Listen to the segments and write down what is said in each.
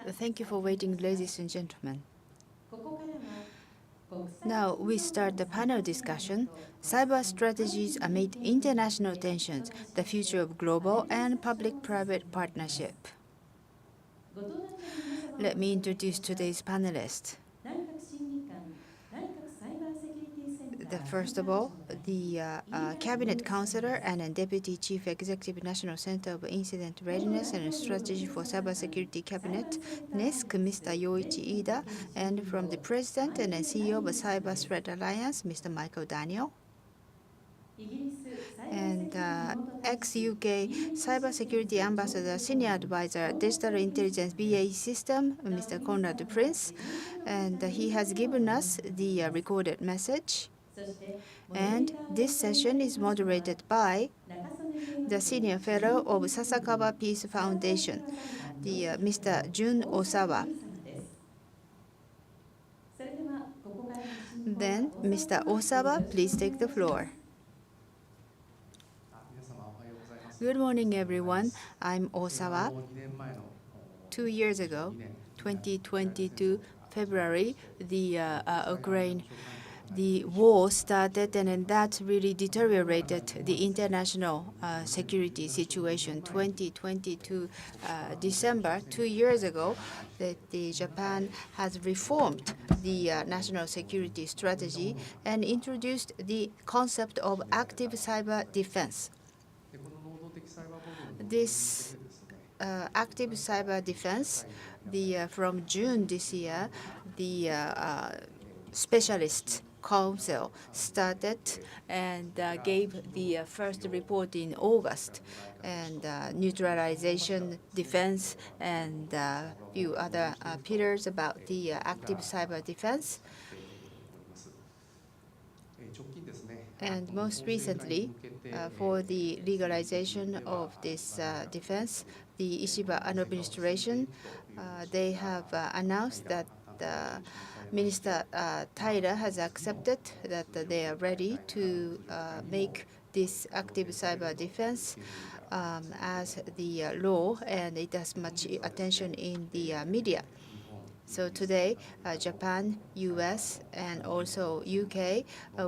Thank you for waiting, ladies and gentlemen. Now we start the panel discussion, Cyber Strategies Amid International Tensions, the Future of Global and Public-Private Partnership. Let me introduce today's panelists. First of all, the Cabinet Councillor and Deputy Chief Executive National Center of Incident Readiness and Strategy for Cybersecurity Cabinet, NISC, Mr. Yoichi Iida, and from the President and CEO of Cyber Threat Alliance, Mr. Michael Daniel. And ex-UK Cybersecurity Ambassador, Senior Advisor, Digital Intelligence BAE System, Mr. Conrad Prince, and he has given us the recorded message. And this session is moderated by the Senior Fellow of Sasakawa Peace Foundation, Mr. Jun Osawa. Then, Mr. Osawa, please take the floor. Good morning, everyone. I'm Osawa. 2 years ago, 2022 February, the war started, and that really deteriorated the international security situation. 2022 December, 2 years ago, Japan has reformed the national security strategy and introduced the concept of active cyber defense. This active cyber defense, from June this year, the specialists Council started and gave the first report in August, and neutralization, defense, and a few other pillars about the active cyber defense. And most recently, for the legalization of this defense, the Ishiba administration, they have announced that Minister Taira has accepted that they are ready to make this active cyber defense as the law, and it has much attention in the media. So today, Japan, US, and also UK,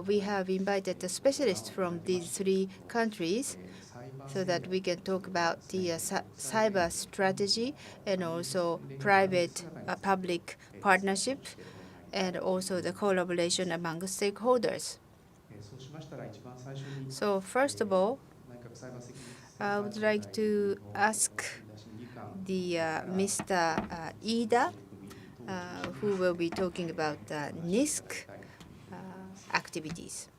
we have invited the specialists from these 3 countries so that we can talk about the cyber strategy and also private-public partnership, and also the collaboration among stakeholders. So first of all, I would like to ask the Mr. Iida, who will be talking about NISC activities.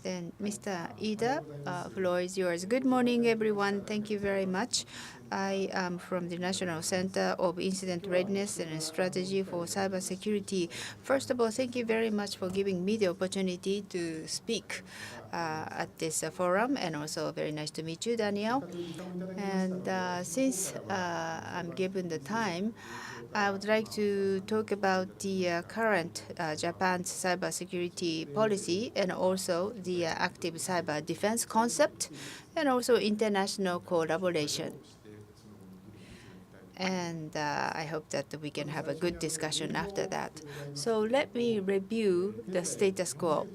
Then Mr. Iida, floor is yours. Good morning, everyone. Thank you very much. I am from the National Center of Incident Readiness and Strategy for Cybersecurity. First of all, thank you very much for giving me the opportunity to speak at this forum, and also very nice to meet you, Daniel. And since I'm given the time, I would like to talk about the current Japan's cybersecurity policy, and also the active cyber defense concept, and also international collaboration. And I hope that we can have a good discussion after that. So let me review the status quo.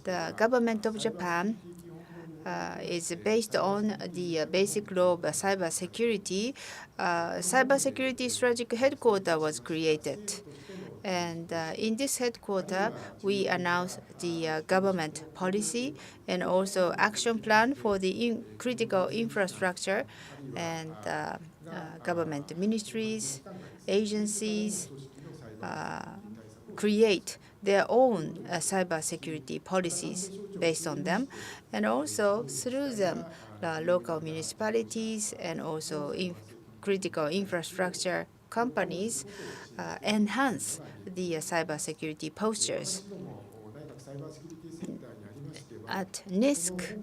The government of Japan is based on the basic law of cybersecurity. Cybersecurity Strategic Headquarters was created. And in this headquarters, we announced the government policy and also action plan for the critical infrastructure, and government ministries, agencies create their own cybersecurity policies based on them, and also through them, local municipalities and also critical infrastructure companies enhance the cybersecurity postures. At NISC,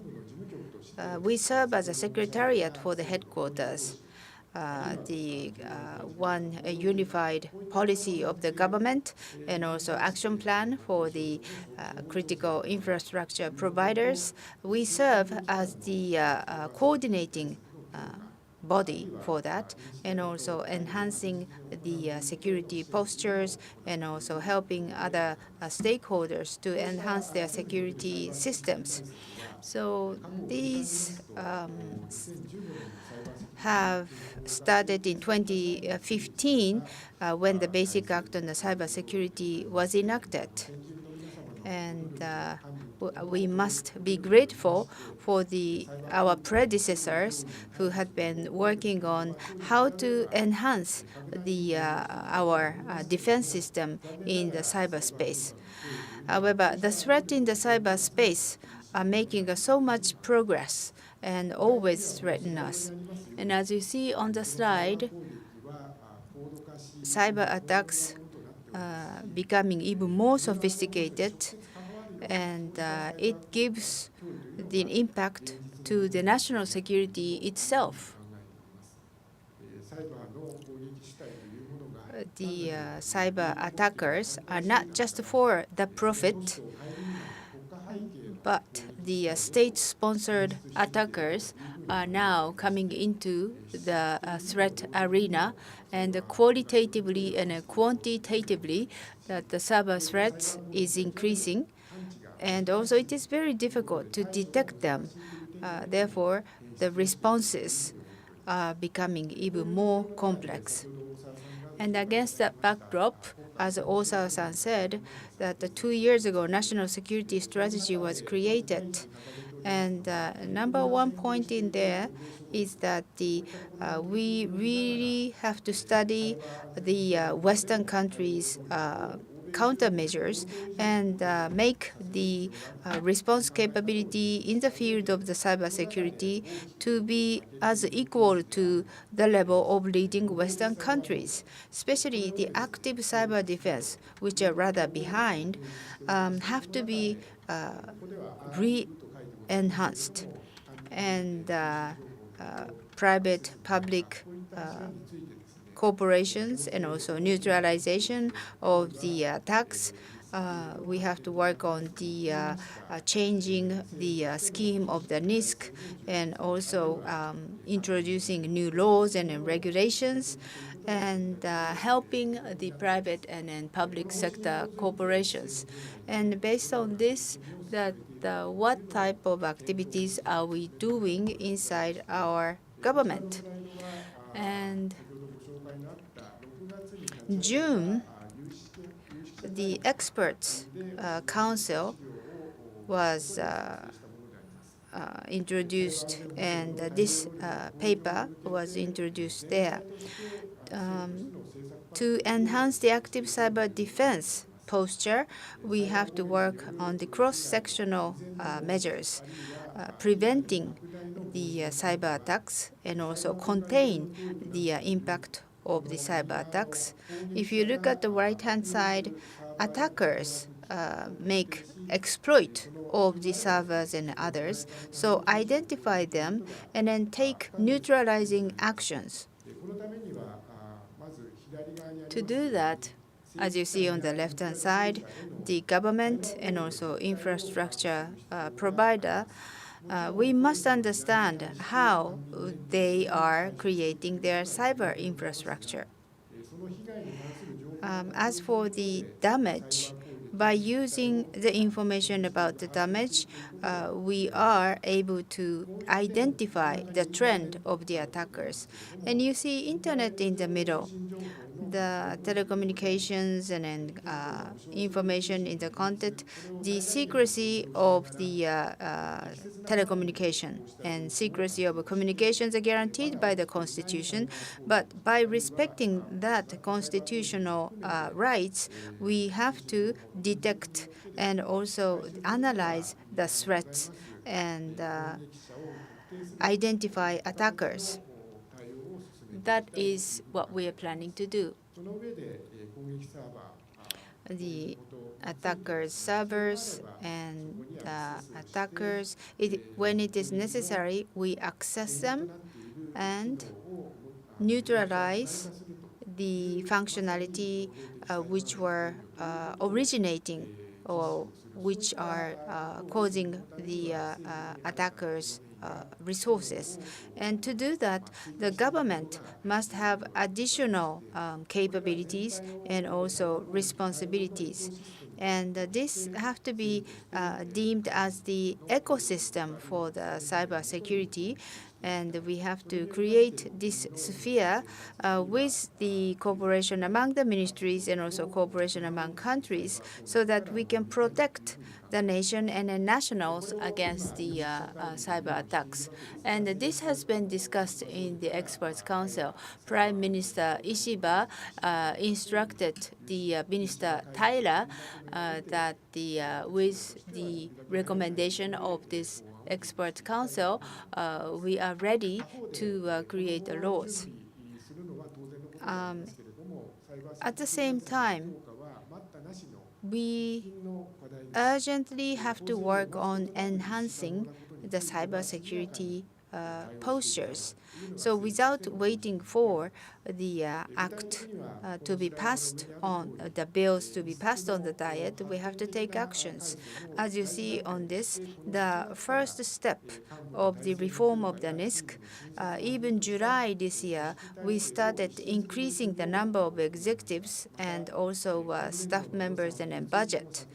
we serve as a secretariat for the headquarters. The one unified policy of the government, and also action plan for the critical infrastructure providers. We serve as the coordinating body for that, and also enhancing the security postures, and also helping other stakeholders to enhance their security systems. So these have started in 2015 when the Basic Act on the Cybersecurity was enacted. And we must be grateful for our predecessors who had been working on how to enhance our defense system in the cyberspace. However, the threat in the cyberspace are making so much progress and always threaten us. And as you see on the slide, cyber attacks becoming even more sophisticated, and it gives the impact to the national security itself. The cyber attackers are not just for the profit, but the state-sponsored attackers are now coming into the threat arena, and qualitatively and quantitatively that the cyber threats is increasing, and also it is very difficult to detect them. Therefore, the responses are becoming even more complex. And against that backdrop, as Osawa-san said, that 2 years ago, national security strategy was created. And number one point in there is that we really have to study the Western countries' countermeasures and make the response capability in the field of the cybersecurity to be as equal to the level of leading Western countries, especially the active cyber defense, which are rather behind, have to be re-enhanced. And private public corporations and also neutralization of the attacks. We have to work on the changing the scheme of the NISC, and also introducing new laws and regulations, and helping the private and then public sector corporations. And based on this, what type of activities are we doing inside our government? And in June, the experts council was introduced, and this paper was introduced there. To enhance the active cyber defense posture, we have to work on the cross-sectional measures, preventing the cyber attacks and also contain the impact of the cyber attacks. If you look at the right-hand side, attackers make exploit of the servers and others, so identify them and then take neutralizing actions. To do that, as you see on the left-hand side, the government and also infrastructure provider, we must understand how they are creating their cyber infrastructure. As for the damage, by using the information about the damage, we are able to identify the trend of the attackers. And you see internet in the middle. The telecommunications and then information in the content, the secrecy of the telecommunication and secrecy of communications are guaranteed by the Constitution. But by respecting that constitutional rights, we have to detect and also analyze the threats and identify attackers. That is what we are planning to do. The attackers' servers and attackers, when it is necessary, we access them and neutralize the functionality which were originating or which are causing the attackers' resources. And to do that, the government must have additional capabilities and also responsibilities. And this have to be deemed as the ecosystem for the cybersecurity. And we have to create this sphere with the cooperation among the ministries and also cooperation among countries so that we can protect the nation and the nationals against the cyber attacks. And this has been discussed in the Experts Council. Prime Minister Ishiba instructed the Minister Tyler that with the recommendation of this Expert Council, we are ready to create the laws. At the same time, we urgently have to work on enhancing the cybersecurity postures. So without waiting for the act to be passed on, the bills to be passed on the Diet, we have to take actions. As you see on this, the first step of the reform of the NISC, even July this year, we started increasing the number of executives and also staff members and budget.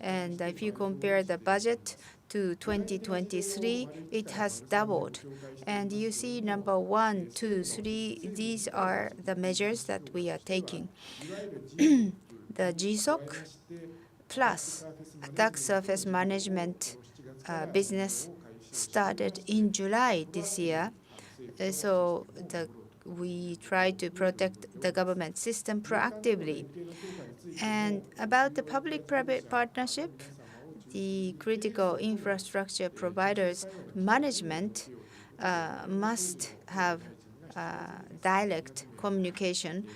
And if you compare the budget to 2023, it has doubled. And you see number 1, 2, 3, these are the measures that we are taking. The GSOC plus attack surface management business started in July this year. So we try to protect the government system proactively. And about the public-private partnership, the critical infrastructure providers' management must have direct communication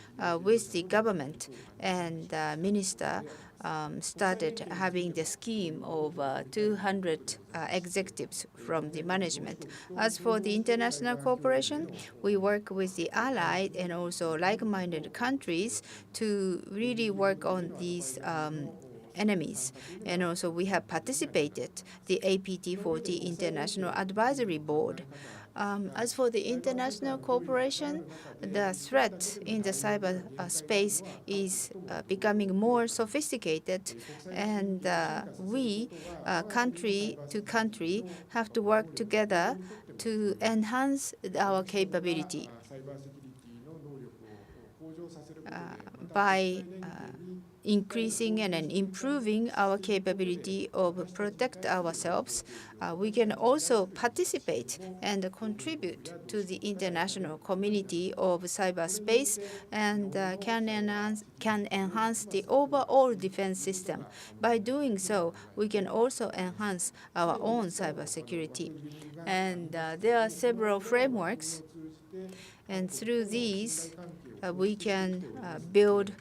with the government. And the minister started having the scheme of 200 executives from the management. As for the international cooperation, we work with the allied and also like-minded countries to really work on these enemies. And also we have participated the APT40 International Advisory Board. As for the international cooperation, the threat in the cyber space is becoming more sophisticated, and we, country to country, have to work together to enhance our capability by increasing and improving our capability of protect ourselves. We can also participate and contribute to the international community of cyberspace and can enhance the overall defense system. By doing so, we can also enhance our own cybersecurity. And there are several frameworks, and through these, we can build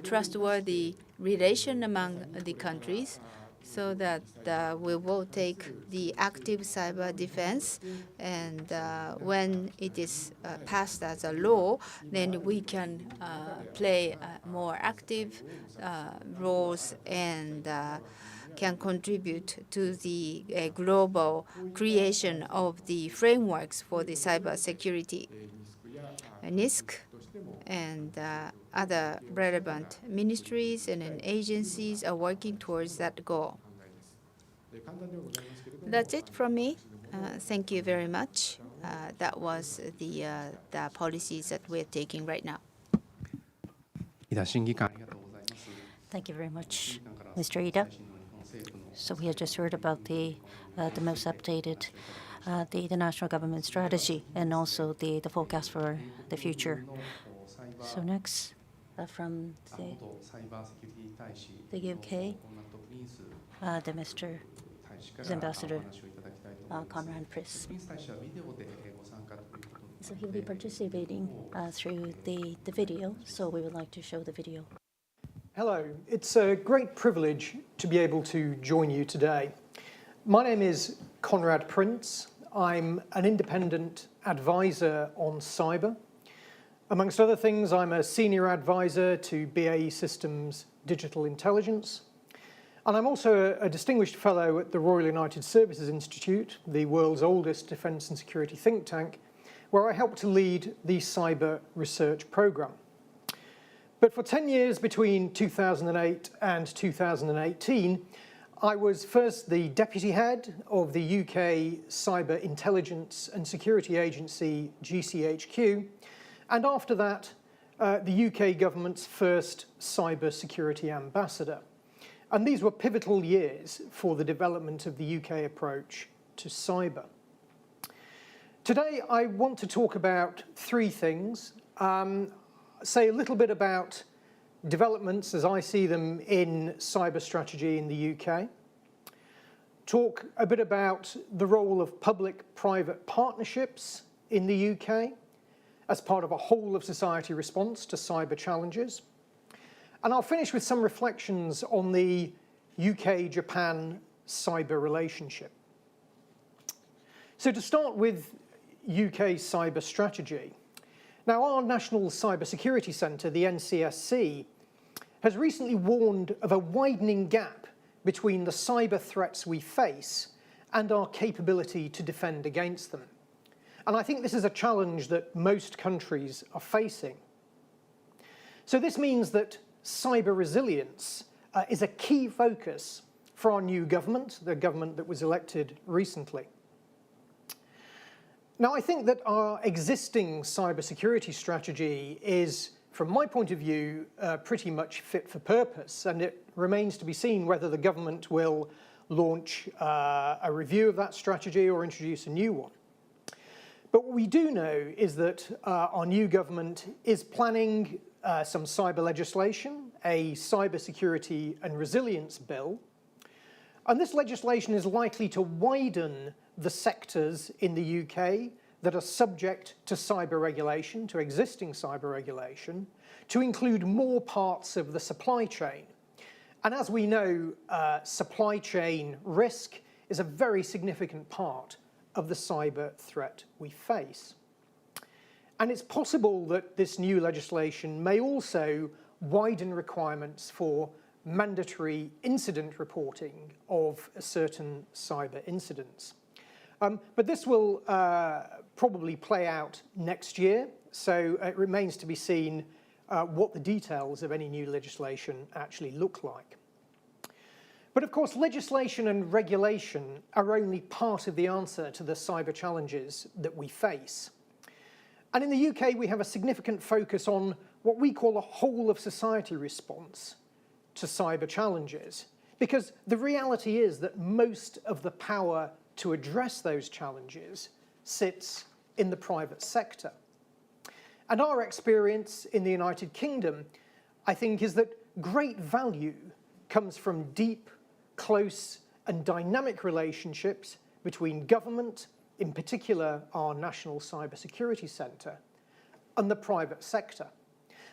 trustworthy relation among the countries so that we will take the active cyber defense, and when it is passed as a law, then we can play more active roles and can contribute to the global creation of the frameworks for the cybersecurity. NISC and other relevant ministries and agencies are working towards that goal. That's it from me. Thank you very much. That was the policies that we're taking right now. Thank you very much, Mr. Iida. So we have just heard about the most updated the national government strategy and also the forecast for the future. So next, from the UK, the Mr. Ambassador Conrad Priss. So he'll be participating through the video, so we would like to show the video. Hello, it's a great privilege to be able to join you today. My name is Conrad Prince. I'm an independent advisor on cyber. Amongst other things, I'm a senior advisor to BAE Systems Digital Intelligence. And I'm also a distinguished fellow at the Royal United Services Institute, the world's oldest defence and security think tank, where I help to lead the cyber research programme. But for 10 years between 2008 and 2018, I was first the deputy head of the UK Cyber Intelligence and Security Agency, GCHQ, and after that, the UK government's first cybersecurity ambassador. And these were pivotal years for the development of the UK approach to cyber. Today, I want to talk about three things. Say a little bit about developments as I see them in cyber strategy in the UK. Talk a bit about the role of public-private partnerships in the UK as part of a whole of society response to cyber challenges. And I'll finish with some reflections on the UK-Japan cyber relationship. So to start with UK cyber strategy. Now, our National Cybersecurity Centre, the NCSC, has recently warned of a widening gap between the cyber threats we face and our capability to defend against them. And I think this is a challenge that most countries are facing. So this means that cyber resilience is a key focus for our new government, the government that was elected recently. Now, I think that our existing cybersecurity strategy is, from my point of view, pretty much fit for purpose, and it remains to be seen whether the government will launch a review of that strategy or introduce a new one. But what we do know is that our new government is planning some cyber legislation, a cybersecurity and resilience bill, and this legislation is likely to widen the sectors in the UK that are subject to cyber regulation, to existing cyber regulation, to include more parts of the supply chain. And as we know, supply chain risk is a very significant part of the cyber threat we face. And it's possible that this new legislation may also widen requirements for mandatory incident reporting of certain cyber incidents. But this will probably play out next year, so it remains to be seen what the details of any new legislation actually look like. But of course, legislation and regulation are only part of the answer to the cyber challenges that we face. And in the UK, we have a significant focus on what we call a whole of society response to cyber challenges, because the reality is that most of the power to address those challenges sits in the private sector. And our experience in the United Kingdom, I think, is that great value comes from deep, close and dynamic relationships between government, in particular our National Cybersecurity Centre, and the private sector.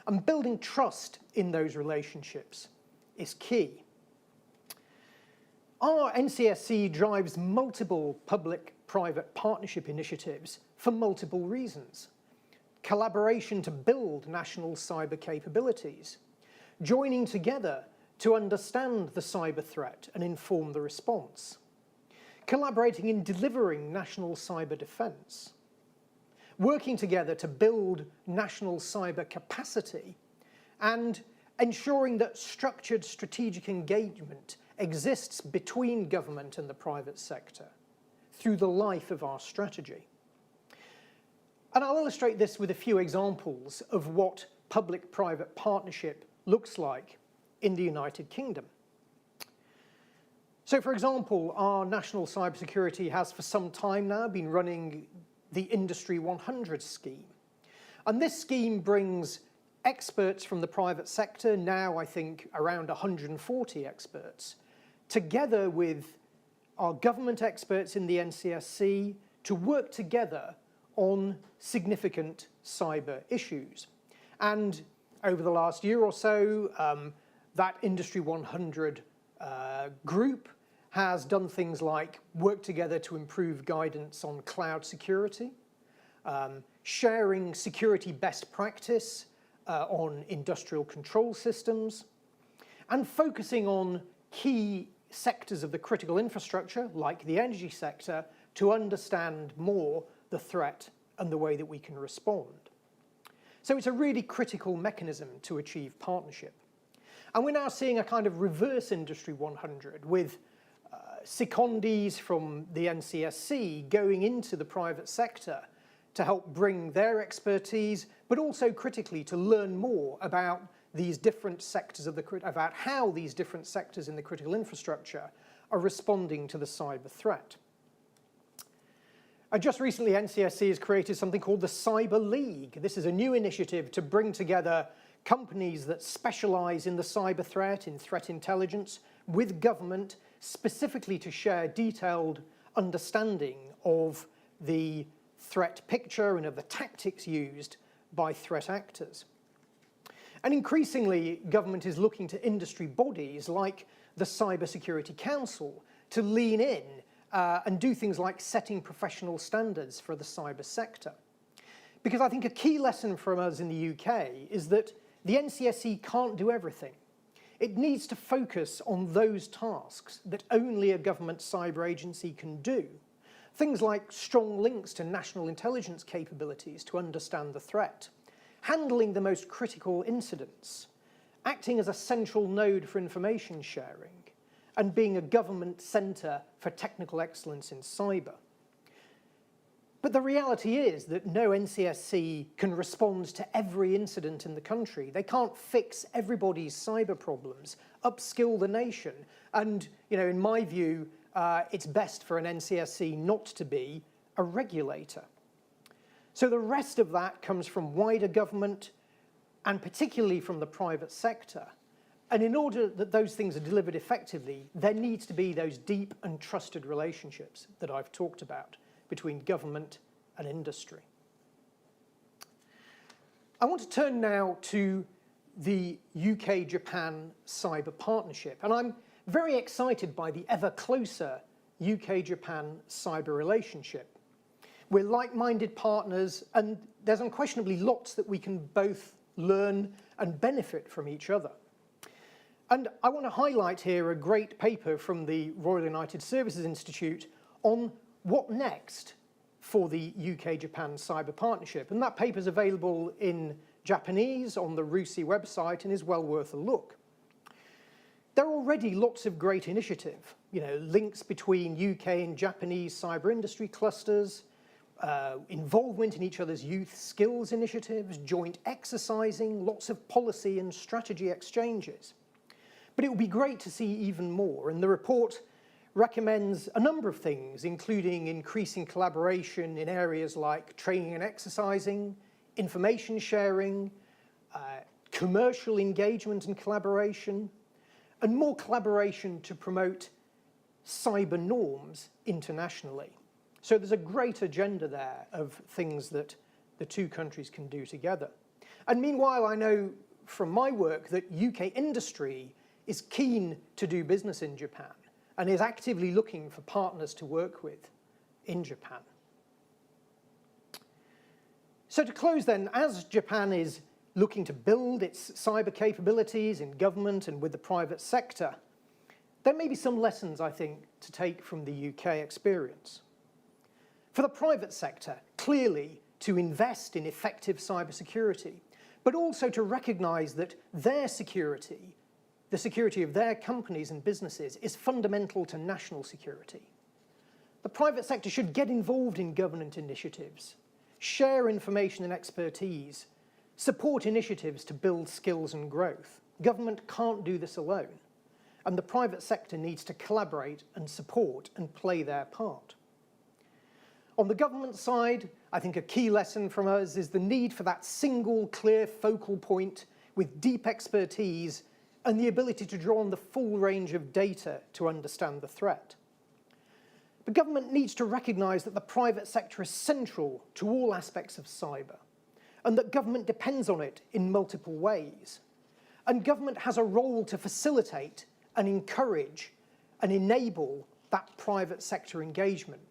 And building trust in those relationships is key. Our NCSC drives multiple public-private partnership initiatives for multiple reasons. Collaboration to build national cyber capabilities, joining together to understand the cyber threat and inform the response, collaborating in delivering national cyber defence, working together to build national cyber capacity, and ensuring that structured strategic engagement exists between government and the private sector through the life of our strategy. And I'll illustrate this with a few examples of what public-private partnership looks like in the United Kingdom. So, for example, our National Cybersecurity has for some time now been running the Industry 100 scheme. And this scheme brings experts from the private sector, now I think around 140 experts, together with our government experts in the NCSC to work together on significant cyber issues. And over the last year or so, that Industry 100 group has done things like work together to improve guidance on cloud security, sharing security best practice on industrial control systems, and focusing on key sectors of the critical infrastructure, like the energy sector, to understand more the threat and the way that we can respond. So it's a really critical mechanism to achieve partnership. And we're now seeing a kind of reverse Industry 100 with secondees from the NCSC going into the private sector to help bring their expertise, but also critically to learn more about these different sectors of about how these different sectors in the critical infrastructure are responding to the cyber threat. Just recently, NCSC has created something called the Cyber League. This is a new initiative to bring together companies that specialize in the cyber threat, in threat intelligence, with government, specifically to share detailed understanding of the threat picture and of the tactics used by threat actors. And increasingly, government is looking to industry bodies like the Cybersecurity Council to lean in and do things like setting professional standards for the cyber sector. Because I think a key lesson from us in the UK is that the NCSC can't do everything. It needs to focus on those tasks that only a government cyber agency can do. Things like strong links to national intelligence capabilities to understand the threat, handling the most critical incidents, acting as a central node for information sharing, and being a government centre for technical excellence in cyber. But the reality is that no NCSC can respond to every incident in the country. They can't fix everybody's cyber problems, upskill the nation. And, in my view, it's best for an NCSC not to be a regulator. So the rest of that comes from wider government and particularly from the private sector. And in order that those things are delivered effectively, there needs to be those deep and trusted relationships that I've talked about between government and industry. I want to turn now to the UK-Japan cyber partnership, and I'm very excited by the ever closer UK-Japan cyber relationship. We're like-minded partners, and there's unquestionably lots that we can both learn and benefit from each other. And I want to highlight here a great paper from the Royal United Services Institute on what next for the UK-Japan cyber partnership. And that paper is available in Japanese on the RUSI website and is well worth a look. There are already lots of great initiatives, links between UK and Japanese cyber industry clusters, involvement in each other's youth skills initiatives, joint exercising, lots of policy and strategy exchanges. But it would be great to see even more, and the report recommends a number of things, including increasing collaboration in areas like training and exercising, information sharing, commercial engagement and collaboration, and more collaboration to promote cyber norms internationally. So there's a great agenda there of things that the two countries can do together. And meanwhile, I know from my work that UK industry is keen to do business in Japan and is actively looking for partners to work with in Japan. So to close then, as Japan is looking to build its cyber capabilities in government and with the private sector, there may be some lessons, I think, to take from the UK experience. For the private sector, clearly to invest in effective cybersecurity, but also to recognise that their security, the security of their companies and businesses, is fundamental to national security. The private sector should get involved in government initiatives, share information and expertise, support initiatives to build skills and growth. Government can't do this alone, and the private sector needs to collaborate and support and play their part. On the government side, I think a key lesson from us is the need for that single clear focal point with deep expertise and the ability to draw on the full range of data to understand the threat. The government needs to recognise that the private sector is central to all aspects of cyber, and that government depends on it in multiple ways. And government has a role to facilitate and encourage and enable that private sector engagement.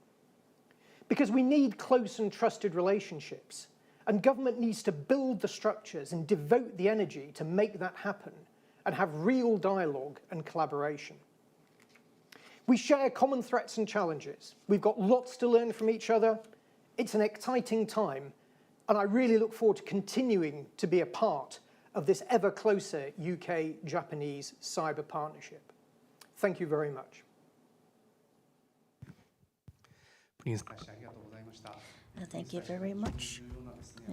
Because we need close and trusted relationships, and government needs to build the structures and devote the energy to make that happen and have real dialogue and collaboration. We share common threats and challenges. We've got lots to learn from each other. It's an exciting time, and I really look forward to continuing to be a part of this ever closer UK-Japanese cyber partnership. Thank you very much. Thank you very much,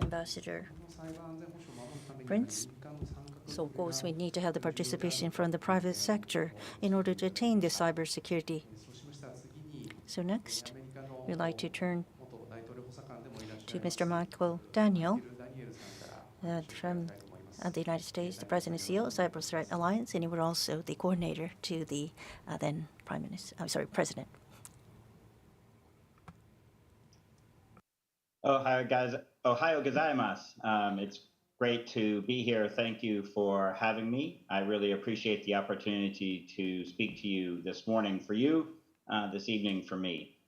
Ambassador Prince. So of course we need to have the participation from the private sector in order to attain the cybersecurity. So next, we'd like to turn to Mr. Michael Daniel from the United States, the President and CEO of Cyber Threat Alliance, and he was also the coordinator to the then President. Ohio gozaimasu. It's great to be here. Thank you for having me. I really appreciate the opportunity to speak to you this morning for you, this evening for me.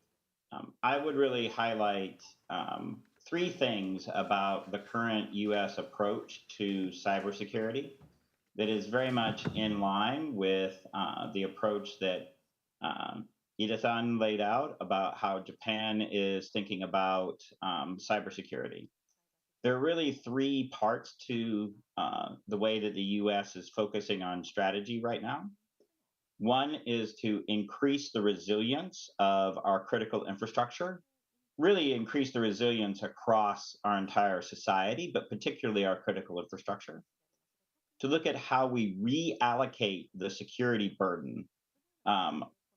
I would really highlight three things about the current U.S. approach to cybersecurity that is very much in line with the approach that Iida-san laid out about how Japan is thinking about cybersecurity. There are really three parts to the way that the U.S. is focusing on strategy right now. One is to increase the resilience of our critical infrastructure, really increase the resilience across our entire society, but particularly our critical infrastructure. To look at how we reallocate the security burden.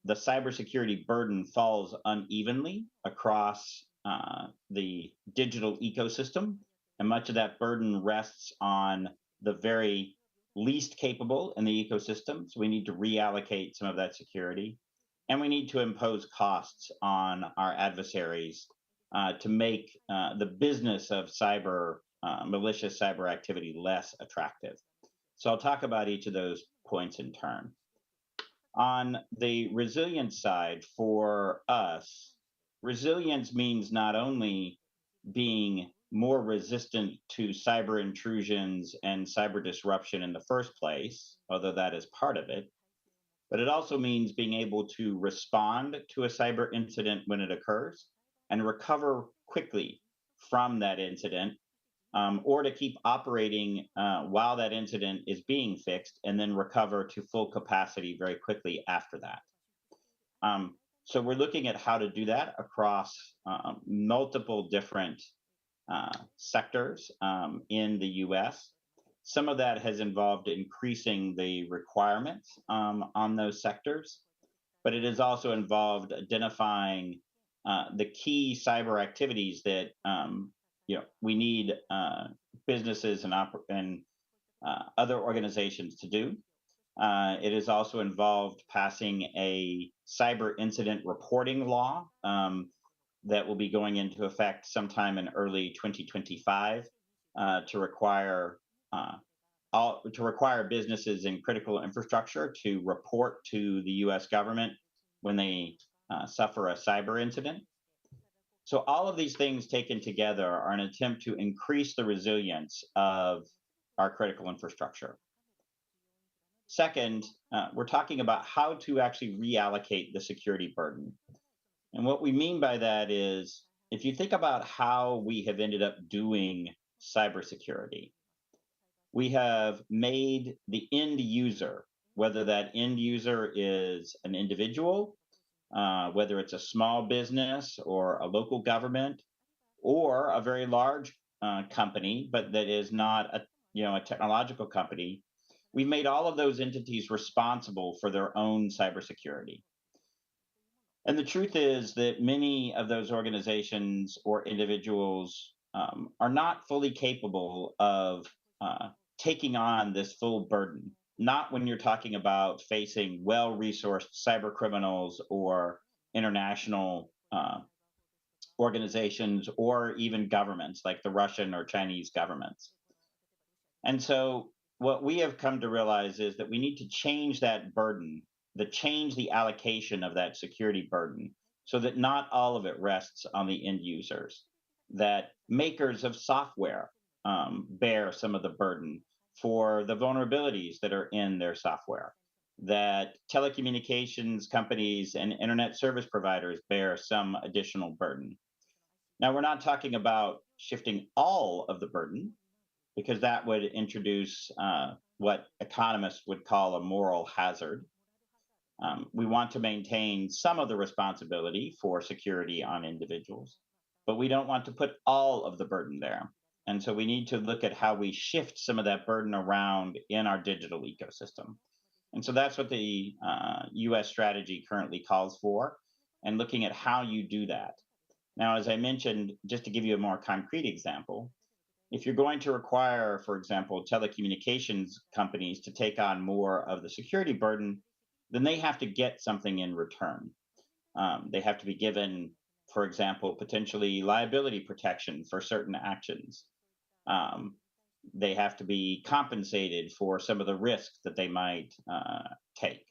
The cybersecurity burden falls unevenly across the digital ecosystem, and much of that burden rests on the very least capable in the ecosystem. So we need to reallocate some of that security, and we need to impose costs on our adversaries to make the business of malicious cyber activity less attractive. So I'll talk about each of those points in turn. On the resilience side, for us, resilience means not only being more resistant to cyber intrusions and cyber disruption in the first place, although that is part of it, but it also means being able to respond to a cyber incident when it occurs and recover quickly from that incident, or to keep operating while that incident is being fixed and then recover to full capacity very quickly after that. So we're looking at how to do that across multiple different sectors in the US. Some of that has involved increasing the requirements on those sectors, but it has also involved identifying the key cyber activities that we need businesses and other organizations to do. It has also involved passing a cyber incident reporting law that will be going into effect sometime in early 2025 to require businesses in critical infrastructure to report to the U.S. government when they suffer a cyber incident. So all of these things taken together are an attempt to increase the resilience of our critical infrastructure. Second, we're talking about how to actually reallocate the security burden. And what we mean by that is, if you think about how we have ended up doing cybersecurity, we have made the end user, whether that end user is an individual, whether it's a small business or a local government, or a very large company, but that is not a technological company, we've made all of those entities responsible for their own cybersecurity. And the truth is that many of those organizations or individuals are not fully capable of taking on this full burden, not when you're talking about facing well-resourced cyber criminals or international organizations or even governments like the Russian or Chinese governments. And so what we have come to realize is that we need to change that burden, change the allocation of that security burden so that not all of it rests on the end users, that makers of software bear some of the burden for the vulnerabilities that are in their software, that telecommunications companies and internet service providers bear some additional burden. Now, we're not talking about shifting all of the burden, because that would introduce what economists would call a moral hazard. We want to maintain some of the responsibility for security on individuals, but we don't want to put all of the burden there. And so we need to look at how we shift some of that burden around in our digital ecosystem. And so that's what the US strategy currently calls for, and looking at how you do that. Now, as I mentioned, just to give you a more concrete example, if you're going to require, for example, telecommunications companies to take on more of the security burden, then they have to get something in return. They have to be given, for example, potentially liability protection for certain actions. They have to be compensated for some of the risks that they might take.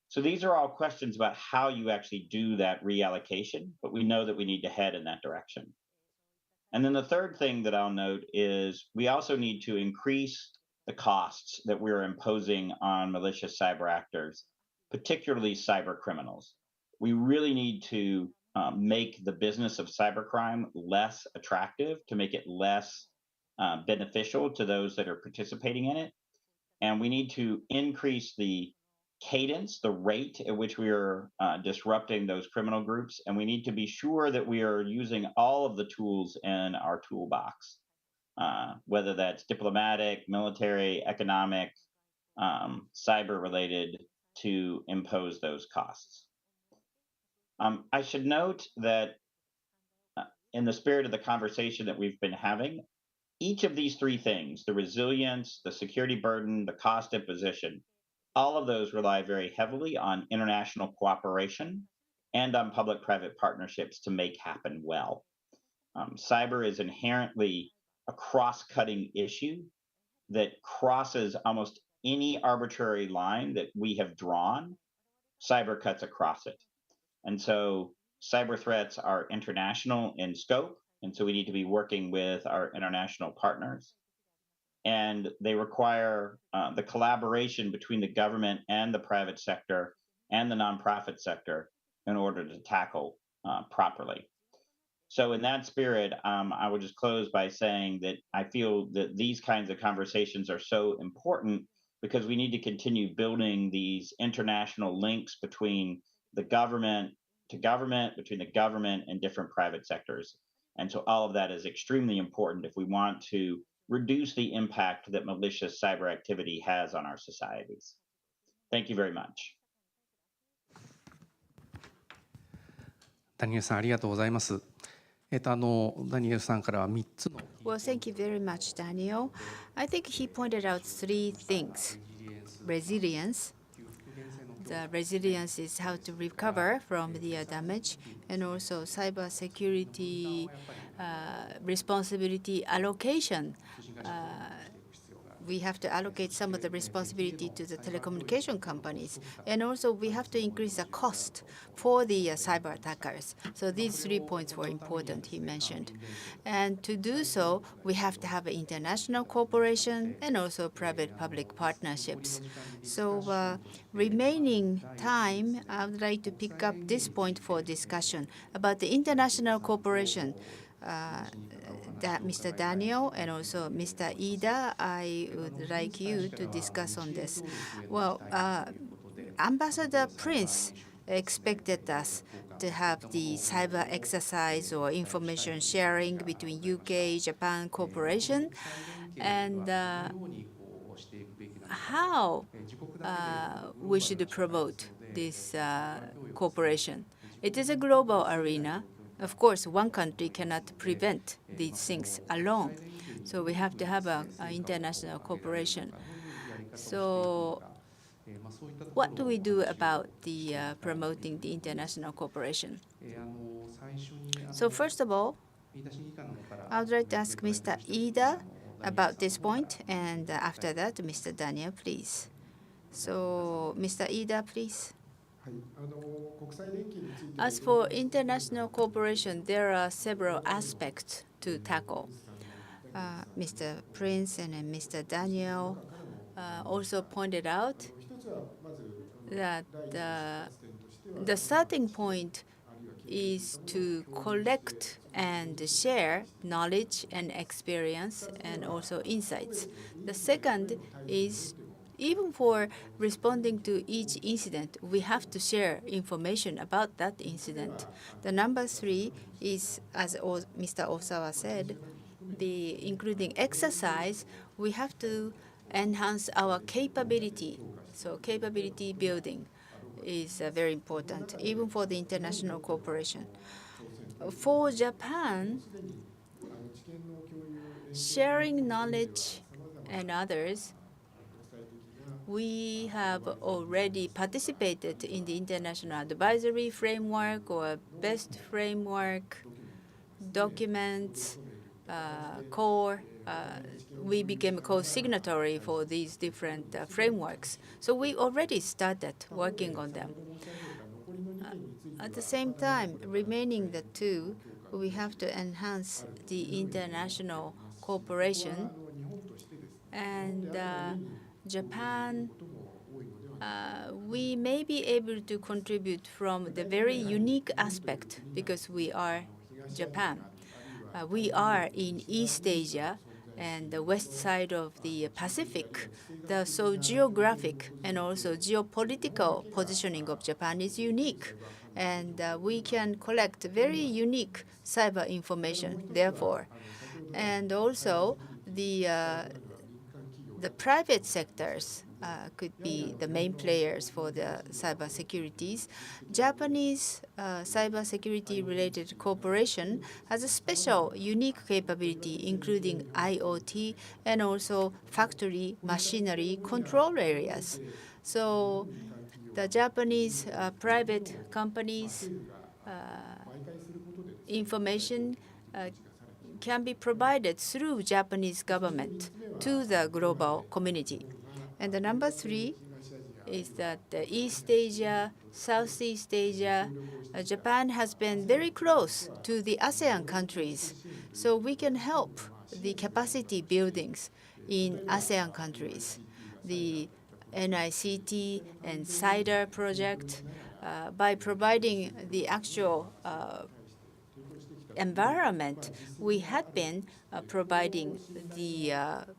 So these are all questions about how you actually do that reallocation, but we know that we need to head in that direction. And then the third thing that I'll note is we also need to increase the costs that we're imposing on malicious cyber actors, particularly cyber criminals. We really need to make the business of cybercrime less attractive, to make it less beneficial to those that are participating in it. And we need to increase the cadence, the rate at which we are disrupting those criminal groups. And we need to be sure that we are using all of the tools in our toolbox, whether that's diplomatic, military, economic, cyber related, to impose those costs. I should note that in the spirit of the conversation that we've been having, each of these three things, the resilience, the security burden, the cost imposition, all of those rely very heavily on international cooperation and on public-private partnerships to make happen well. Cyber is inherently a cross-cutting issue that crosses almost any arbitrary line that we have drawn. Cyber cuts across it. And so cyber threats are international in scope, and so we need to be working with our international partners. And they require the collaboration between the government and the private sector and the nonprofit sector in order to tackle properly. So in that spirit, I will just close by saying that I feel that these kinds of conversations are so important because we need to continue building these international links between the government to government, between the government and different private sectors. And so all of that is extremely important if we want to reduce the impact that malicious cyber activity has on our societies. Thank you very much. ダニエルさんありがとうございます。ダニエルさんからは3つの Well, thank you very much, Daniel. I think he pointed out three things. Resilience. The resilience is how to recover from the damage, and also cybersecurity responsibility allocation. We have to allocate some of the responsibility to the telecommunication companies. And also we have to increase the cost for the cyber attackers. So these 3 points were important, he mentioned. And to do so, we have to have international cooperation and also private-public partnerships. So remaining time, I would like to pick up this point for discussion about the international cooperation. That Mr. Daniel and also Mr. Iida, I would like you to discuss on this. Well, Ambassador Prince expected us to have the cyber exercise or information sharing between UK, Japan cooperation, and how we should promote this cooperation. It is a global arena. Of course, one country cannot prevent these things alone. So we have to have an international cooperation. So what do we do about the promoting the international cooperation? So first of all, I would like to ask Mr. Iida about this point, and after that, Mr. Daniel, please. So Mr. Iida, please. As for international cooperation, there are several aspects to tackle. Mr. Prince and Mr. Daniel also pointed out that the starting point is to collect and share knowledge and experience and also insights. The second is even for responding to each incident, we have to share information about that incident. The number three is, as Mr. Osawa said, including exercise, we have to enhance our capability. So capability building is very important, even for the international cooperation. For Japan, sharing knowledge and others, we have already participated in the international advisory framework or best framework documents, core. We became a co-signatory for these different frameworks. So we already started working on them. At the same time, remaining the two, we have to enhance the international cooperation. And Japan, we may be able to contribute from the very unique aspect because we are Japan. We are in East Asia and the west side of the Pacific. So geographic and also geopolitical positioning of Japan is unique. And we can collect very unique cyber information, therefore. And also the private sectors could be the main players for the cybersecurities. Japanese cybersecurity-related corporation has a special, unique capability, including IoT and also factory machinery control areas. So the Japanese private companies' information can be provided through Japanese government to the global community. And the number three is that East Asia, Southeast Asia, Japan has been very close to the ASEAN countries. So we can help the capacity buildings in ASEAN countries. The NICT and CIDR project, by providing the actual environment, we had been providing the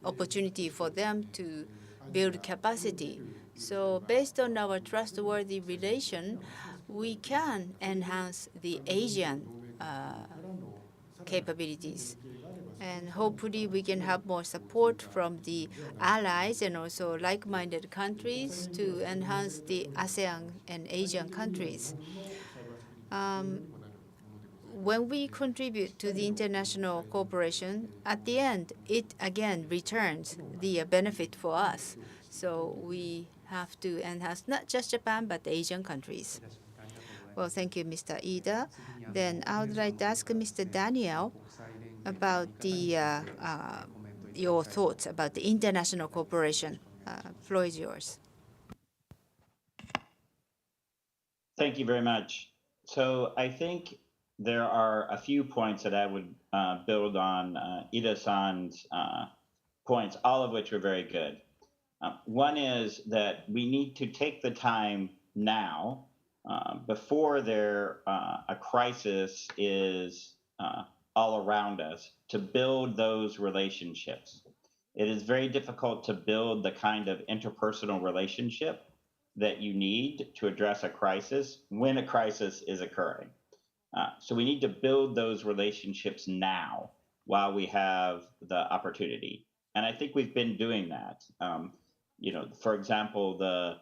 opportunity for them to build capacity. So based on our trustworthy relation, we can enhance the Asian capabilities. And hopefully we can have more support from the allies and also like-minded countries to enhance the ASEAN and Asian countries. When we contribute to the international cooperation, at the end, it again returns the benefit for us. So we have to enhance not just Japan, but the Asian countries. Well, thank you, Mr. Iida. Then I would like to ask Mr. Daniel about your thoughts about the international cooperation. Floor is yours. Thank you very much. So I think there are a few points that I would build on Iida-san's points, all of which are very good. One is that we need to take the time now, before a crisis is all around us, to build those relationships. It is very difficult to build the kind of interpersonal relationship that you need to address a crisis when a crisis is occurring. So we need to build those relationships now while we have the opportunity. And I think we've been doing that. For example,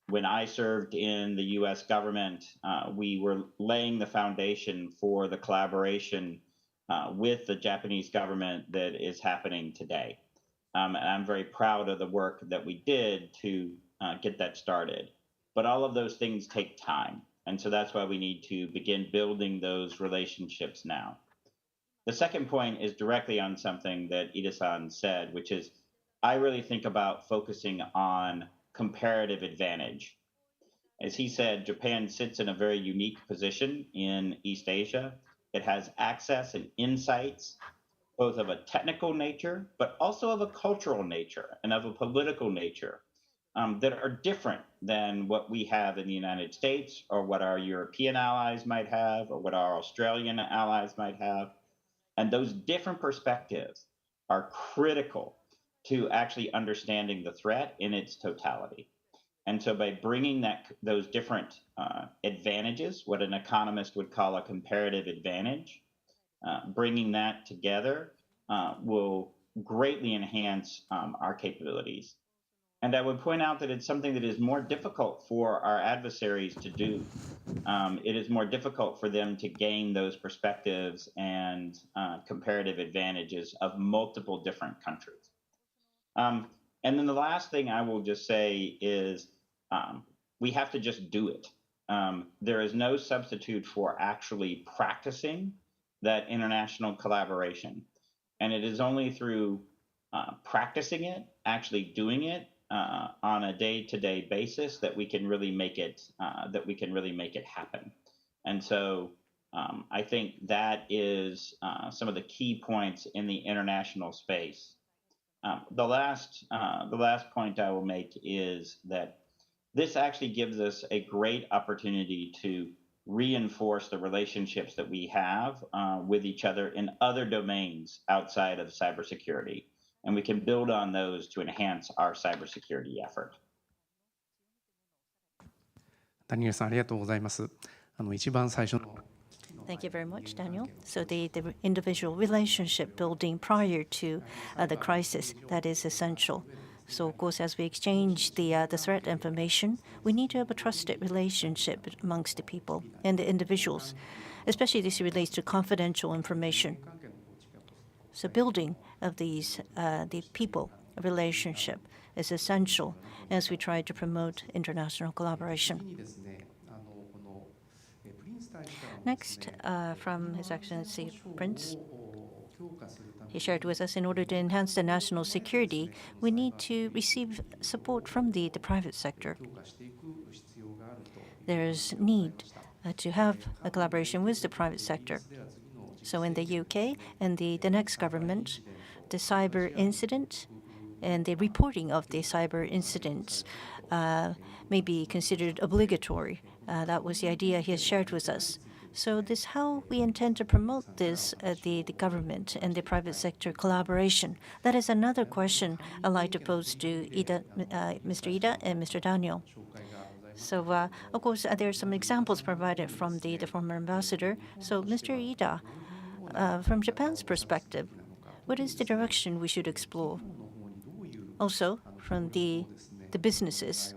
when I served in the US government, we were laying the foundation for the collaboration with the Japanese government that is happening today. And I'm very proud of the work that we did to get that started. But all of those things take time. And so that's why we need to begin building those relationships now. The second point is directly on something that Iida-san said, which is I really think about focusing on comparative advantage. As he said, Japan sits in a very unique position in East Asia. It has access and insights, both of a technical nature, but also of a cultural nature and of a political nature that are different than what we have in the United States or what our European allies might have or what our Australian allies might have. And those different perspectives are critical to actually understanding the threat in its totality. And so by bringing those different advantages, what an economist would call a comparative advantage, bringing that together will greatly enhance our capabilities. And I would point out that it's something that is more difficult for our adversaries to do. It is more difficult for them to gain those perspectives and comparative advantages of multiple different countries. And then the last thing I will just say is we have to just do it. There is no substitute for actually practicing that international collaboration. And it is only through practicing it, actually doing it on a day-to-day basis that we can really make it happen. And so I think that is some of the key points in the international space. The last point I will make is that this actually gives us a great opportunity to reinforce the relationships that we have with each other in other domains outside of cybersecurity. And we can build on those to enhance our cybersecurity effort. ダニエルさんありがとうございます。一番最初の Thank you very much, Daniel. So the individual relationship building prior to the crisis, that is essential. So of course, as we exchange the threat information, we need to have a trusted relationship amongst the people and the individuals. Especially this relates to confidential information. So building of these the people relationship is essential as we try to promote international collaboration. Next, from His Excellency Prince, he shared with us in order to enhance the national security, we need to receive support from the private sector. There is need to have a collaboration with the private sector. So in the UK and the next government, the cyber incident and the reporting of the cyber incidents may be considered obligatory. That was the idea he has shared with us. So this is how we intend to promote this, the government and the private sector collaboration. That is another question I'd like to pose to Iida, Mr. Iida and Mr. Daniel. So, of course, there are some examples provided from the former ambassador. So, Mr. Iida, from Japan's perspective, what is the direction we should explore? Also, from the businesses,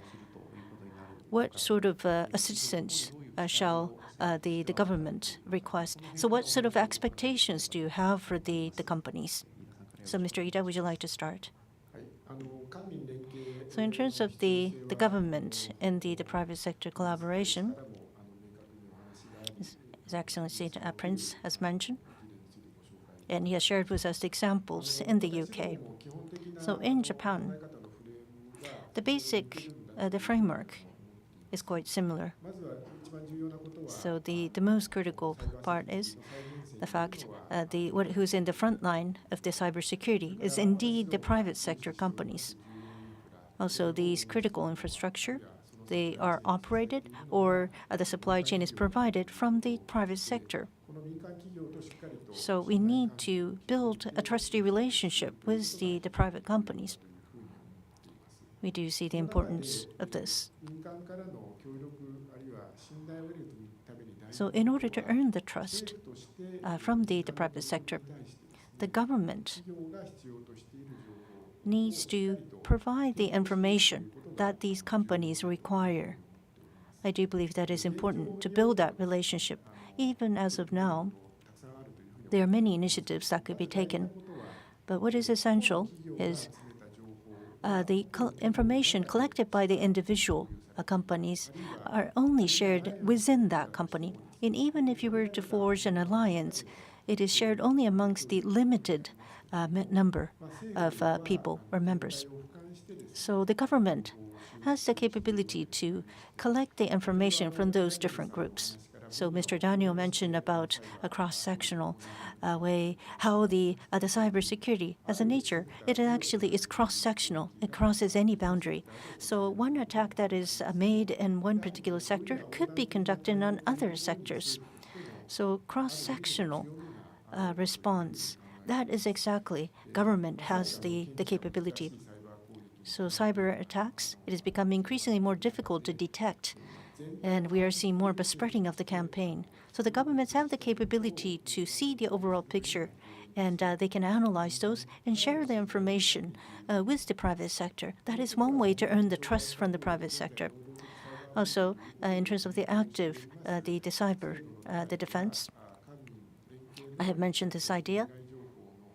what sort of assistance shall the government request? So what sort of expectations do you have for the companies? So Mr. Iida, would you like to start? So in terms of the government and the private sector collaboration, His Excellency Prince has mentioned, and he has shared with us examples in the UK. So in Japan, the basic the framework is quite similar. So the most critical part is the fact who's in the front line of the cybersecurity is indeed the private sector companies. Also, these critical infrastructure, they are operated or the supply chain is provided from the private sector. So we need to build a trusty relationship with the private companies. We do see the importance of this. So in order to earn the trust from the private sector, the government needs to provide the information that these companies require. I do believe that is important to build that relationship. Even as of now, there are many initiatives that could be taken. But what is essential is the information collected by the individual companies are only shared within that company. And even if you were to forge an alliance, it is shared only amongst the limited number of people or members. So the government has the capability to collect the information from those different groups. So Mr. Daniel mentioned about a cross-sectional way, how the cybersecurity as a nature, it actually is cross-sectional. It crosses any boundary. So one attack that is made in one particular sector could be conducted on other sectors. So cross-sectional response, that is exactly government has the capability. So cyber attacks, it has become increasingly more difficult to detect, and we are seeing more of a spreading of the campaign. So the governments have the capability to see the overall picture, and they can analyze those and share the information with the private sector. That is one way to earn the trust from the private sector. Also, in terms of the active, the cyber, the defense, I have mentioned this idea.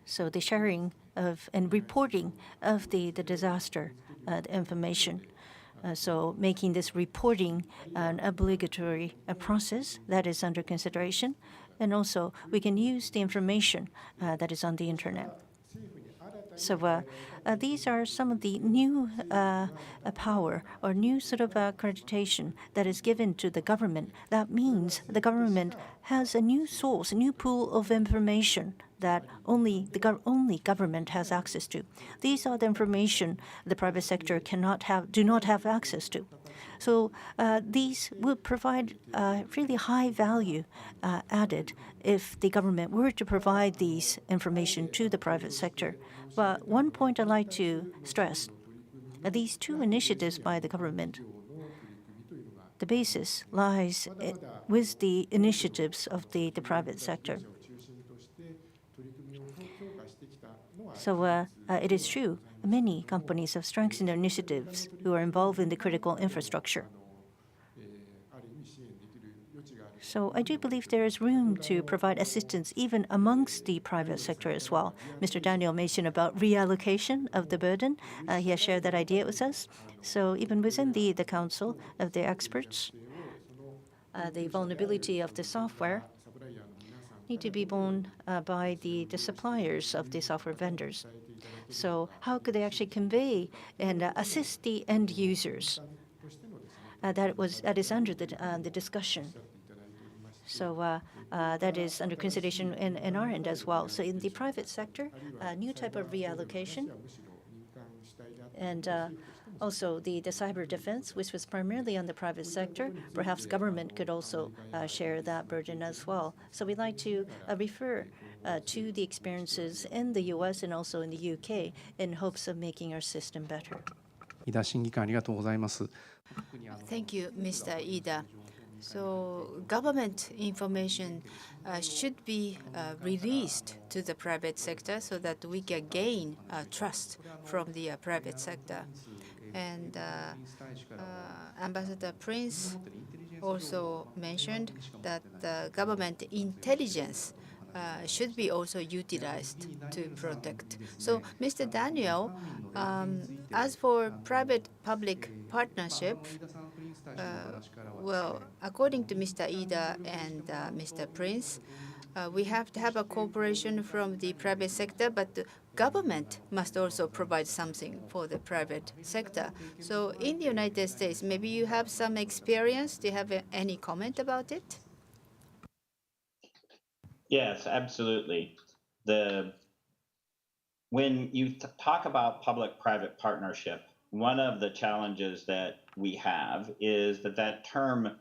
So the sharing of and reporting of the disaster the information. So making this reporting an obligatory process that is under consideration. And also we can use the information that is on the internet. So these are some of the new power or new sort of accreditation that is given to the government. That means the government has a new source, a new pool of information that only government has access to. These are the information the private sector do not have access to. So these would provide really high value added if the government were to provide these information to the private sector. But one point I'd like to stress, these two initiatives by the government, the basis lies with the initiatives of the private sector. So it is true, many companies have strengthened their initiatives who are involved in the critical infrastructure. So I do believe there is room to provide assistance even amongst the private sector as well. Mr. Daniel mentioned about reallocation of the burden. He has shared that idea with us. So even within the council of the experts, the vulnerability of the software need to be borne by the suppliers of the software vendors. So how could they actually convey and assist the end users? That is under the discussion. So that is under consideration in our end as well. So in the private sector, a new type of reallocation, and also the cyber defense, which was primarily on the private sector, perhaps government could also share that burden as well. So we'd like to refer to the experiences in the U.S. and also in the UK in hopes of making our system better. Thank you, Mr. Iida. So government information should be released to the private sector so that we can gain trust from the private sector. And Ambassador Prince also mentioned that the government intelligence should be also utilized to protect. So, Mr. Daniel, as for private-public partnership, well, according to Mr. Iida and Mr. Prince, we have to have a cooperation from the private sector, but the government must also provide something for the private sector. So in the United States, maybe you have some experience. Do you have any comment about it? Yes, absolutely. When you talk about public-private partnership, one of the challenges that we have is that term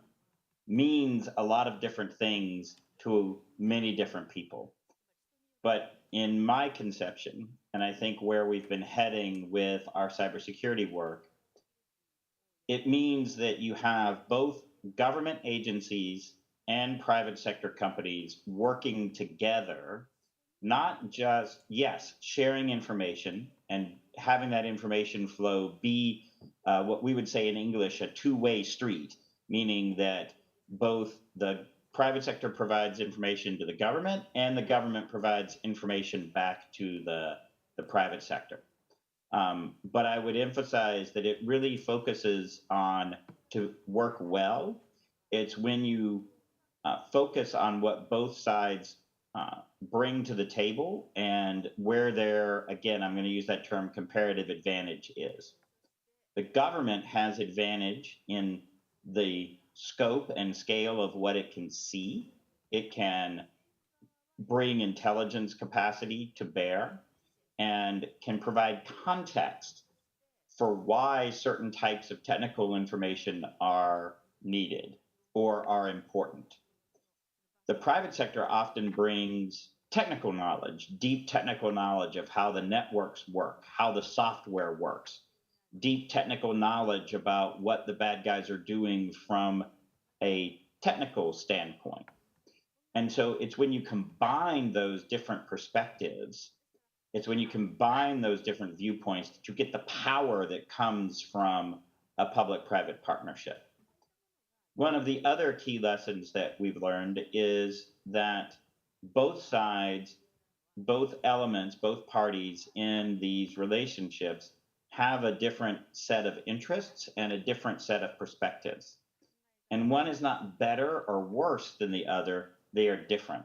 means a lot of different things to many different people. But in my conception, and I think where we've been heading with our cybersecurity work, it means that you have both government agencies and private sector companies working together, not just, yes, sharing information and having that information flow be what we would say in English, a two-way street, meaning that both the private sector provides information to the government and the government provides information back to the private sector. But I would emphasize that it really focuses on to work well. It's when you focus on what both sides bring to the table and where their, again, I'm going to use that term, comparative advantage is. The government has advantage in the scope and scale of what it can see. It can bring intelligence capacity to bear and can provide context for why certain types of technical information are needed or are important. The private sector often brings technical knowledge, deep technical knowledge of how the networks work, how the software works, deep technical knowledge about what the bad guys are doing from a technical standpoint. And so it's when you combine those different perspectives, it's when you combine those different viewpoints that you get the power that comes from a public-private partnership. One of the other key lessons that we've learned is that both sides, both elements, both parties in these relationships have a different set of interests and a different set of perspectives. And one is not better or worse than the other, they are different.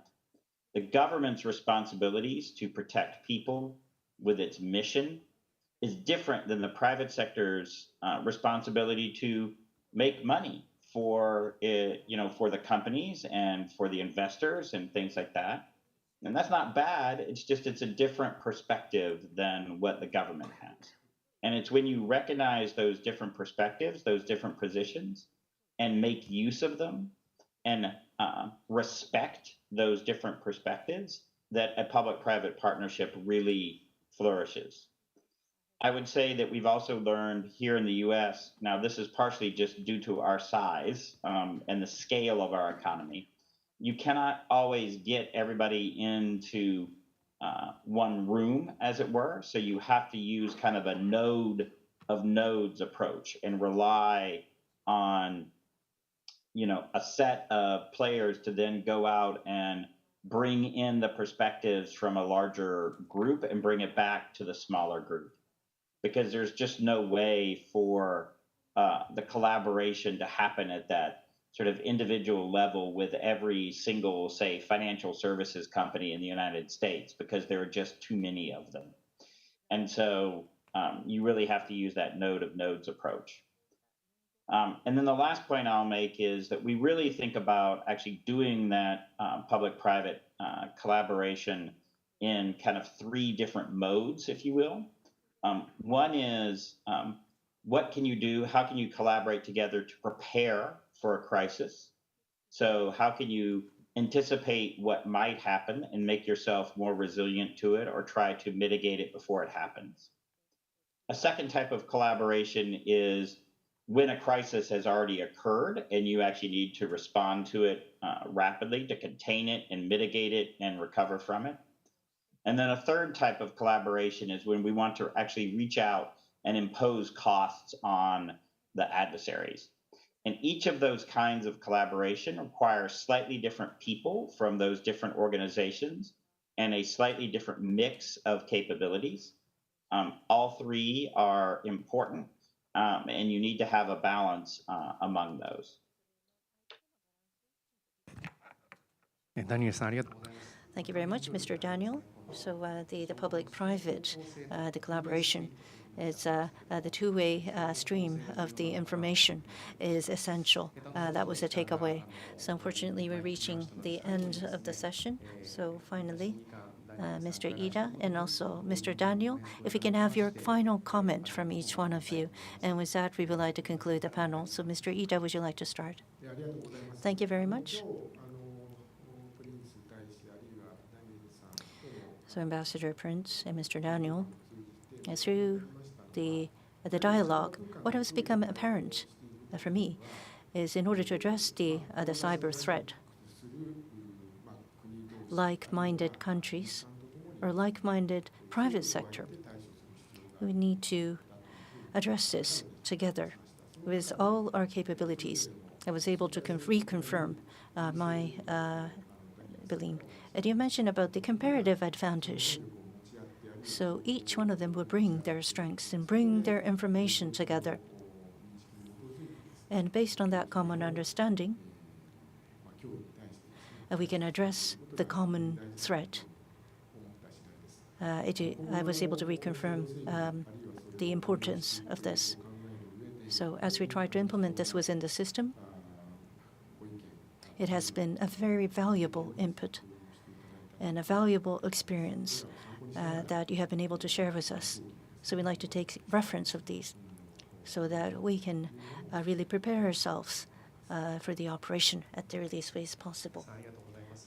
The government's responsibilities to protect people with its mission is different than the private sector's responsibility to make money for for the companies and for the investors and things like that. And that's not bad. It's a different perspective than what the government has. And it's when you recognize those different perspectives, those different positions, and make use of them and respect those different perspectives that a public-private partnership really flourishes. I would say that we've also learned here in the US, now this is partially just due to our size and the scale of our economy, you cannot always get everybody into one room, as it were. So you have to use kind of a node of nodes approach and rely on a set of players to then go out and bring in the perspectives from a larger group and bring it back to the smaller group. Because there's just no way for the collaboration to happen at that sort of individual level with every single, say, financial services company in the United States, because there are just too many of them. And so you really have to use that node of nodes approach. And then the last point I'll make is that we really think about actually doing that public-private collaboration in kind of three different modes, if you will. One is what can you do? How can you collaborate together to prepare for a crisis? So how can you anticipate what might happen and make yourself more resilient to it or try to mitigate it before it happens? A second type of collaboration is when a crisis has already occurred and you actually need to respond to it rapidly to contain it and mitigate it and recover from it. And then a third type of collaboration is when we want to actually reach out and impose costs on the adversaries. And each of those kinds of collaboration requires slightly different people from those different organizations and a slightly different mix of capabilities. All three are important, and you need to have a balance among those. ダニエルさん、ありがとうございます。 Thank you very much, Mr. Daniel. So the public-private, the collaboration is the two-way stream of the information is essential. That was a takeaway. So unfortunately, we're reaching the end of the session. So finally, Mr. Iida and also Mr. Daniel, if we can have your final comment from each one of you. And with that, we would like to conclude the panel. So Mr. Iida, would you like to start? Thank you very much. So Ambassador Prince and Mr. Daniel, through the dialogue, what has become apparent for me is in order to address the cyber threat, like-minded countries or like-minded private sector, we need to address this together with all our capabilities. I was able to reconfirm my belief. And you mentioned about the comparative advantage. So each one of them will bring their strengths and bring their information together. And based on that common understanding, we can address the common threat. I was able to reconfirm the importance of this. So as we try to implement this within the system, It has been a very valuable input and a valuable experience that you have been able to share with us. So we'd like to take reference of these so that we can really prepare ourselves for the operation at the earliest ways possible.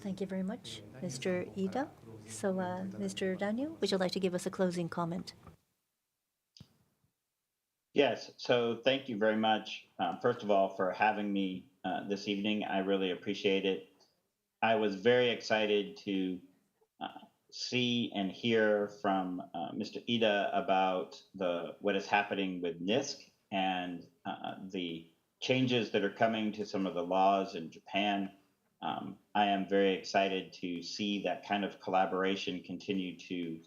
Thank you very much, Mr. Iida. So, Mr. Daniel, would you like to give us a closing comment? Yes, so thank you very much, first of all, for having me this evening. I really appreciate it. I was very excited to see and hear from Mr. Iida about what is happening with NISC and the changes that are coming to some of the laws in Japan. I am very excited to see that kind of collaboration continue to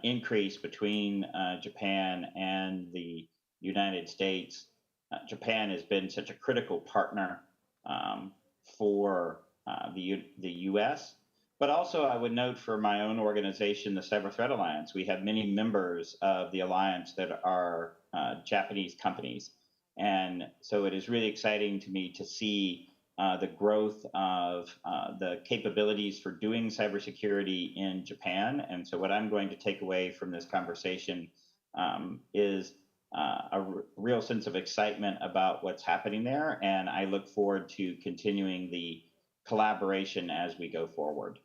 increase between Japan and the United States. Japan has been such a critical partner for the U.S., but also I would note for my own organization, the Cyber Threat Alliance, we have many members of the alliance that are Japanese companies. And so it is really exciting to me to see the growth of the capabilities for doing cybersecurity in Japan. And so what I'm going to take away from this conversation is a real sense of excitement about what's happening there. And I look forward to continuing the collaboration as we go forward.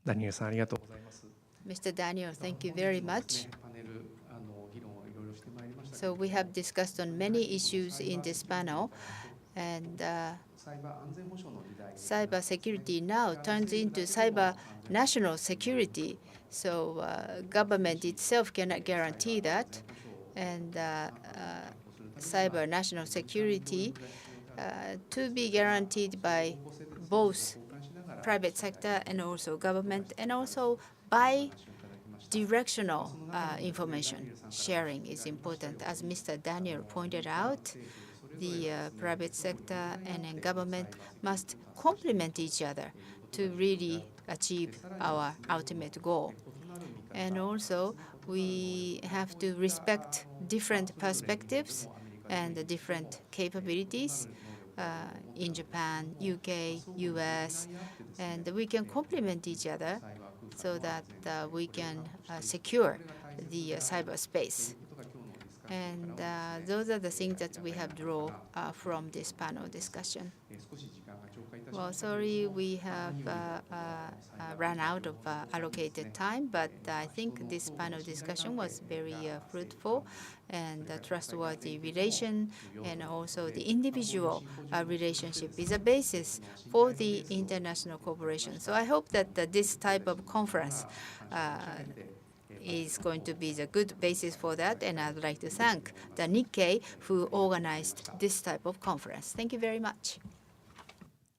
Mr. Daniel, thank you very much. So we have discussed on many issues in this panel, and cyber security now turns into cyber national security. So government itself cannot guarantee that, and cyber national security to be guaranteed by both private sector and also government, and also by directional information sharing is important. As Mr. Daniel pointed out, the private sector and then government must complement each other to really achieve our ultimate goal. And also, we have to respect different perspectives and different capabilities in Japan, UK, US, and we can complement each other so that we can secure the cyberspace. And those are the things that we have drawn from this panel discussion. Well, sorry, we have run out of allocated time, but I think this panel discussion was very fruitful, and the trustworthy relation and also the individual relationship is a basis for the international cooperation. So I hope that this type of conference is going to be the good basis for that, and I'd like to thank the Nikkei who organized this type of conference. Thank you very much.